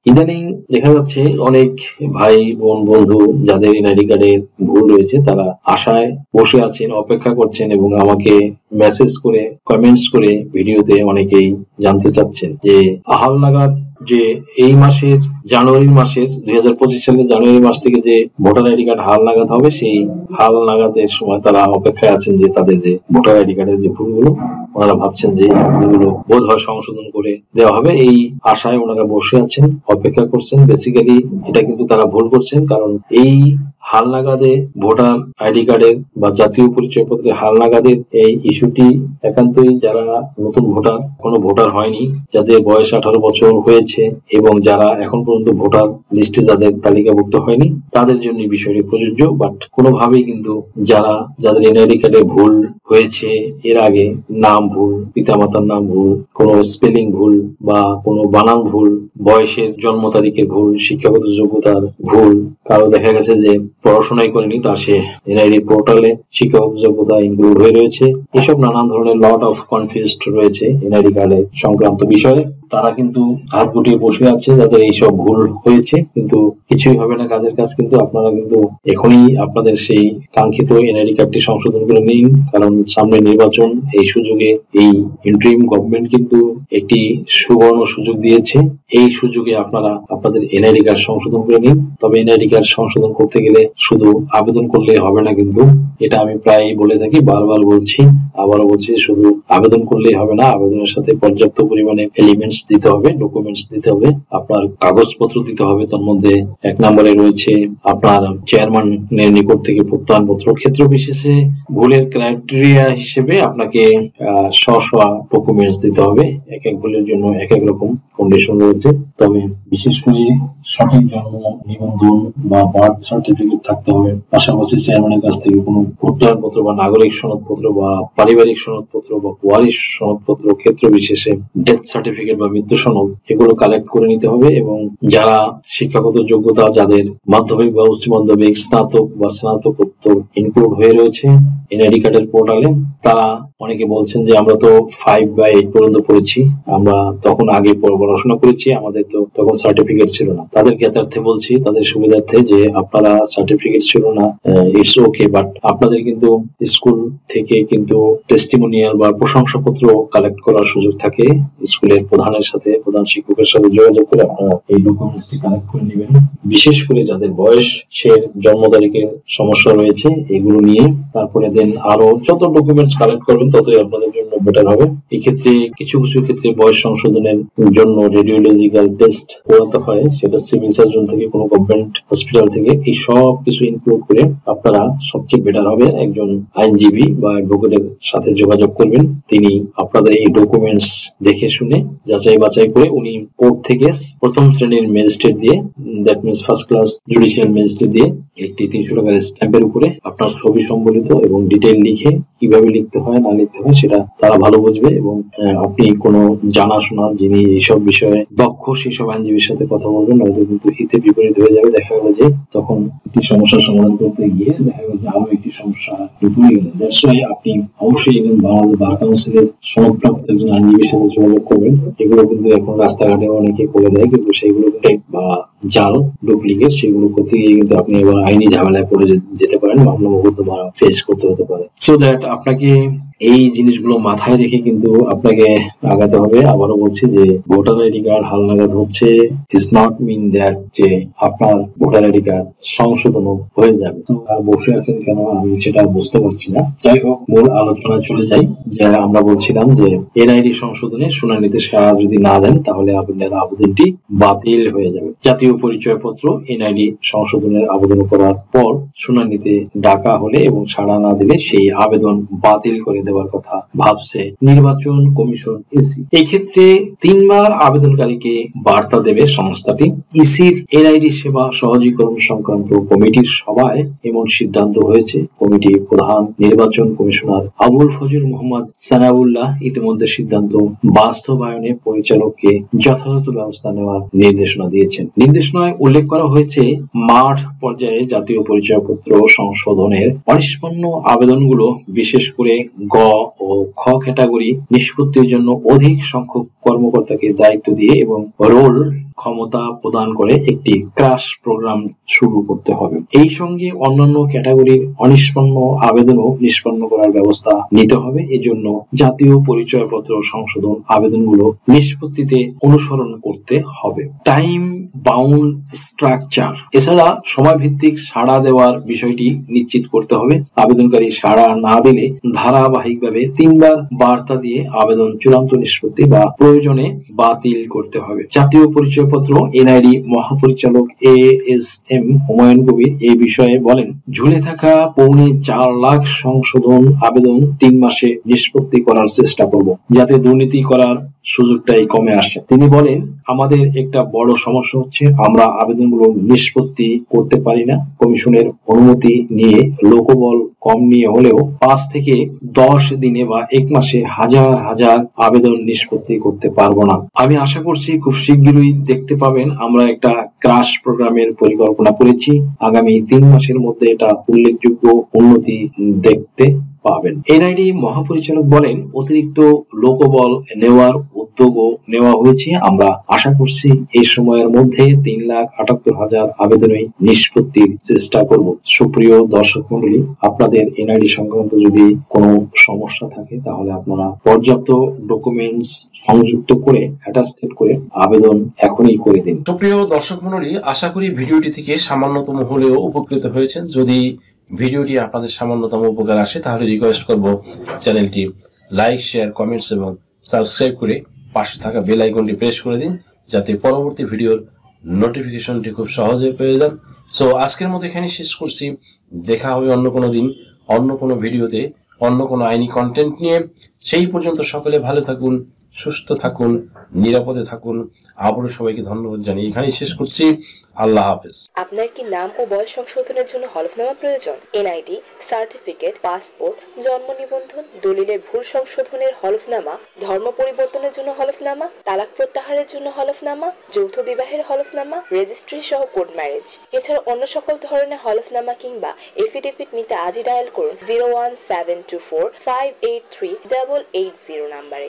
ইদানিং দেখা যাচ্ছে অনেক ভাই বোন বন্ধু যাদের এনআইডি কার্ডের ভুল রয়েছে তারা আশায় বসে আছেন, অপেক্ষা করছেন এবং আমাকে মেসেজ করে কমেন্টস করে ভিডিওতে অনেকেই জানতে চাচ্ছেন যে হালনাগাদ যে এই মাসের জানুয়ারি মাসের 2025 সালের জানুয়ারি মাস থেকে যে ভোটার আইডি কার্ড হালনাগাদ হবে, সেই হালনাগাদের সময় তারা অপেক্ষায় আছেন যে তাদের যে ভোটার আইডি কার্ডের যে ভুলগুলো ওনারা ভাবছেন যে ভুলগুলো বোধ হয় সংশোধন করে দেওয়া হবে, এই আশায় ওনারা বসে আছেন, অপেক্ষা করছেন। বেসিক্যালি এটা কিন্তু তারা ভুল করছেন, কারণ এই হালনাগাদে ভোটার আইডি কার্ডের বা জাতীয় পরিচয়পত্রের হালনাগাদের এই ইস্যুটি একান্তই যারা নতুন ভোটার, কোনো ভোটার হয়নি, যাদের বয়স 18 বছর হয়েছে এবং যারা এখন পর্যন্ত ভোটার লিস্টে যাদের তালিকাভুক্ত হয়নি তাদের জন্য বিষয়টি প্রযোজ্য। বাট কোনোভাবেই কিন্তু যাদের এনআইডি কার্ডে ভুল হয়েছে এর আগে, নাম ভুল, পিতামাতার নাম ভুল, কোনো স্পেলিং ভুল বা কোনো বানান ভুল, বয়সের জন্ম তারিখের ভুল, শিক্ষাগত যোগ্যতার ভুল, কারো দেখা গেছে যে পড়াশোনাই করেনি তা সে এনআইডি পোর্টালে শিক্ষাগত যোগ্যতা ইনক্লুড হয়ে রয়েছে, এসব নানান ধরনের লট অফ কনফিউজড রয়েছে এনআইডি কার্ডের সংক্রান্ত বিষয়ে। তারা কিন্তু হাত গুটিয়ে বসে আছে যাদের এইসব ভুল হয়েছে, কিন্তু কিছুই হবে না কাজের কাজ। কিন্তু আপনারা কিন্তু এখনই আপনাদের সেই কাঙ্ক্ষিত এনআইডি কার্ডটি সংশোধন করে নিন, কারণ সামনে নির্বাচন। এই সুযোগে এই ইন্টারিম গভর্নমেন্ট কিন্তু একটি সুবর্ণ সুযোগ দিয়েছে, এই সুযোগে আপনারা আপনাদের এনআইডি কার্ড সংশোধন করে নিন। তবে এনআইডি কার্ড সংশোধন করতে গেলে শুধু আবেদন করলে হবে না, কিন্তু এটা আমি প্রায় বলে থাকি, বারবার বলছি, আবারও বলছি, শুধু আবেদন করলেই হবে না, আবেদনের সাথে পর্যাপ্ত পরিমাণে এলিমেন্টস দিতে হবে, ডকুমেন্টস দিতে হবে, আপনার কাগজপত্র দিতে হবে। তার মধ্যে 1 নম্বরে রয়েছে আপনার চেয়ারম্যানের নিকট থেকে প্রত্যয়নপত্র। ক্ষেত্র বিশেষে ভুলের ক্রাইটেরিয়া হিসেবে আপনাকে স্ব ডকুমেন্টস দিতে হবে, এক এক ভুলের জন্য এক এক রকম কন্ডিশন রয়েছে। তবে বিশেষ করে সঠিক জন্ম নিবন্ধন বা বার্থ সার্টিফিকেট থাকতে হবে, পাশাপাশি চেয়ারম্যানের কাছ থেকে কোনো প্রত্যয়নপত্র বা নাগরিক সনদপত্র বা পারিবারিক সনদপত্র বা ওয়ারিশ সনদপত্র, ক্ষেত্র বিশেষে ডেথ সার্টিফিকেট বা মৃত্যু সনদ, এগুলো কালেক্ট করে নিতে হবে। এবং যারা শিক্ষাগত যোগ্যতা, যাদের মাধ্যমিক বা উচ্চ মাধ্যমিক, স্নাতক বা স্নাতকোত্তর ইনক্লুড হয়ে রয়েছে এনআইডি কার্ডের পোর্টালে, তারা অনেকে বলছেন যে আমরা তো 5 বা 8 পর্যন্ত পড়েছি, আমরা তখন আগে পড়াশোনা করেছি, আমাদের তো তখন সার্টিফিকেট ছিল না। তাদের জ্ঞাতার্থে বলছি, তাদের সুবিধার্থে, যে আপনারা সার্টিফিকেট ছিল না, ইটস ওকে, বাট আপনাদের কিন্তু স্কুল থেকে কিন্তু টেস্টিমোনিয়াল বা প্রশংসাপত্র কালেক্ট করার সুযোগ থাকে। স্কুলের প্রধানের সাথে, প্রধান শিক্ষকের সাথে যোগাযোগ করে আপনারা এই ডকুমেন্টসটি কালেক্ট করে নেবেন। বিশেষ করে যাদের বয়স, সে জন্ম তারিখের সমস্যা রয়েছে, এগুলো নিয়ে তারপরে দেন আরো যত ডকুমেন্টস কালেক্ট করবেন ততই আপনাদের জন্য বেটার হবে। এক্ষেত্রে কিছু কিছু ক্ষেত্রে বয়স সংশোধনের জন্য রেডিওলজিক্যাল টেস্ট করাতে হয়, সেটা সিভিল সার্জন থেকে, কোনো গভর্নমেন্ট হসপিটাল থেকে, এই সব কিছু ইনক্লুড করে আপনারা সবচেয়ে বেটার হবে একজন আইনজীবী বা অ্যাডভোকেটের সাথে যোগাযোগ করবেন। তিনি আপনাদের এই ডকুমেন্টস দেখে শুনে যাচাই বাছাই করে, উনি কোর্ট থেকে প্রথম শ্রেণীর ম্যাজিস্ট্রেট দিয়ে, that means first class judicial magistrate দিয়ে একটি 300 টাকার স্ট্যাম্পের উপরে আপনার ছবি সম্বলিত এবং ডিটেইল লিখে, কিভাবে লিখতে হয় না লিখতে হয় সেটা তারা ভালো বুঝবে। এবং আপনি কোনো জানাশোনা, যিনি এইসব বিষয়ে দক্ষ, সেই সব আইনজীবীর সাথে কথা বলবেন, নয়তো কিন্তু হিতে বিপরীত হয়ে যাবে। দেখা গেল যে তখন একটি সমস্যার সমাধান করতে গিয়ে দেখা গেল যে আরো একটি সমস্যা পড়ে গেলেন। দ্যাটস ওয়াই আপনি অবশ্যই বাংলাদেশ বার কাউন্সিলের সনদপ্রাপ্ত একজন আইনজীবীর সাথে যোগাযোগ করবেন। এগুলো কিন্তু এখন রাস্তাঘাটে অনেকে করে দেয়, কিন্তু সেইগুলো বা জাল, ডুপ্লিকেট, সেগুলো করতে গিয়ে কিন্তু আপনি এবার আইনি ঝামেলায় পড়ে যেতে পারেন, মামলা মোকদ্দমা ফেস করতে হতে পারে। সো দ্যাট আপনাকে এই জিনিসগুলো মাথায় রেখে কিন্তু আপনাকে আগাতে হবে। আবারও বলছি যে ভোটার আইডি কার্ড হালনাগাদ হচ্ছে ইজ নট মিন দ্যাট যে আপনার ভোটার আইডি কার্ড সংশোধন হয়ে যাবে। তো বসে আছেন কেন, আমি সেটা বুঝতে পারছি না। যাই হোক, মূল আলোচনায় চলে যাই। যে আমরা বলছিলাম যে এনআইডি সংশোধনে শুনানিতে সাড়া যদি না দেন তাহলে আপনার আবেদনটি বাতিল হয়ে যাবে। জাতীয় পরিচয়পত্র এনআইডি সংশোধনের আবেদন করার পর শুনানিতে ডাকা হলে এবং সাড়া না দিলে সেই আবেদন বাতিল করে দেওয়ার কথা ভাবছে নির্বাচন কমিশন, ইসি। এই ক্ষেত্রে 3 বার আবেদনকারীকে বার্তা দেবে সংস্থাটি। ইসির এনআইডি সেবা সহজীকরণ সংক্রান্ত কমিটির সভায় এমন সিদ্ধান্ত হয়েছে। কমিটির প্রধান নির্বাচন কমিশনার আবুল ফজল মোহাম্মদ সানাউল্লাহ ইতিমধ্যে সিদ্ধান্ত বাস্তবায়নে পরিচালককে যথাযথ ব্যবস্থা নেওয়ার নির্দেশনা দিয়েছেন। নির্দেশনায় উল্লেখ করা হয়েছে, মাঠ পর্যায়ে জাতীয় পরিচয়পত্র সংশোধনের অনিষ্পন্ন আবেদনগুলো বিশেষ করে গ ও খ ক্যাটাগরি নিষ্পত্তির জন্য অধিক সংখ্যক কর্মকর্তাকে দায়িত্ব দিয়ে এবং রোল ক্ষমতা প্রদান করে একটি ক্রাশ প্রোগ্রাম শুরু করতে হবে। এই সঙ্গে অন্যান্য ক্যাটাগরির অনিষ্পন্ন আবেদনও নিষ্পন্ন করার ব্যবস্থা নিতে হবে। এজন্য জাতীয় পরিচয়পত্র সংশোধন আবেদনগুলো নিষ্পত্তিতে অনুসরণ করতে হবে। টাইম বাউন্ড স্ট্রাকচার, এছাড়া সময়ভিত্তিক সাড়া দেওয়ার বিষয়টি নিশ্চিত করতে হবে। আবেদনকারী সাড়া না দিলে ধারাবাহিকভাবে 3 বার বার্তা দিয়ে আবেদন চূড়ান্ত নিষ্পত্তি বা প্রয়োজনে বাতিল করতে হবে। জাতীয় পরিচয়পত্র এনআইডি মহাপরিচালক ASM হুমায়ুন কবির এই বিষয়ে বলেন, ঝুলে থাকা 4.25 লাখ সংশোধন আবেদন 3 মাসে নিষ্পত্তি করার চেষ্টা করব, যাতে দুর্নীতি করার সুযোগটাই কমে আসে। তিনি বলেন, আমাদের একটা বড় সমস্যা হচ্ছে আমরা আবেদনগুলো নিষ্পত্তি করতে পারি না। কমিশনের অনুমতি নিয়ে লোকবল কম নিয়ে হলেও 5 থেকে 10 দিনে বা 1 মাসে হাজার হাজার আবেদন নিষ্পত্তি করতে পারবো না। আমি আশা করছি খুব শীঘ্রই দেখতে পাবেন আমরা একটা ক্রাশ প্রোগ্রামের পরিকল্পনা করেছি। আগামী 3 মাসের মধ্যে এটা উল্লেখযোগ্য উন্নতি দেখতে পাবেন। এনআইডি মহাপরিচালক বলেন, অতিরিক্ত লোকবল নেওয়ার উদ্যোগও নেওয়া হয়েছে। আমরা আশা করছি এই সময়ের মধ্যে 3,78,000 আবেদনই নিষ্পত্তির চেষ্টা করব। সুপ্রিয় দর্শক মণ্ডলী, আপনাদের এনআইডি সংক্রান্ত যদি কোনো সমস্যা থাকে তাহলে আপনারা পর্যাপ্ত ডকুমেন্টস সংযুক্ত করে অ্যাটাচমেন্ট করে আবেদন এখনই করে দিন। সুপ্রিয় দর্শক মণ্ডলী, আশা করি ভিডিওটি থেকে সামান্যতম হলেও উপকৃত হয়েছেন। যদি ভিডিওটি আপনাদের সামান্যতম উপকার আসে তাহলে রিকোয়েস্ট করব চ্যানেলটি লাইক, শেয়ার, কমেন্টস এবং সাবস্ক্রাইব করে পাশে থাকা বেল আইকনটি প্রেস করে দিন, যাতে পরবর্তী ভিডিওর নোটিফিকেশনটি খুব সহজে পেয়ে যান। সো আজকের মতো এখানে শেষ করছি। দেখা হবে অন্য কোনো দিন, অন্য কোনো ভিডিওতে, অন্য কোনো আইনি কন্টেন্ট নিয়ে। সেই পর্যন্ত সকলে ভালো থাকুন, সুস্থ থাকুন, নিরাপদে থাকুন। আবারও সবাইকে ধন্যবাদ জানিয়ে এখানেই শেষ করছি। আল্লাহ হাফেজ। আপনার কি নাম ও বয়স সংশোধনের জন্য হলফনামা প্রয়োজন? এনআইডি সার্টিফিকেট, পাসপোর্ট, জন্ম নিবন্ধন, দলিলের ভুল সংশোধনের হলফনামা, ধর্ম পরিবর্তনের জন্য হলফনামা, তালাক প্রত্যাহারের জন্য হলফনামা, যৌথ বিবাহের হলফনামা, রেজিস্ট্রি সহ কোর্ট ম্যারেজ, এছাড়া অন্য সকল ধরনের হলফনামা কিংবা এফিডেভিট নিতে আজই ডায়াল করুন 01724 583 880 নাম্বারে।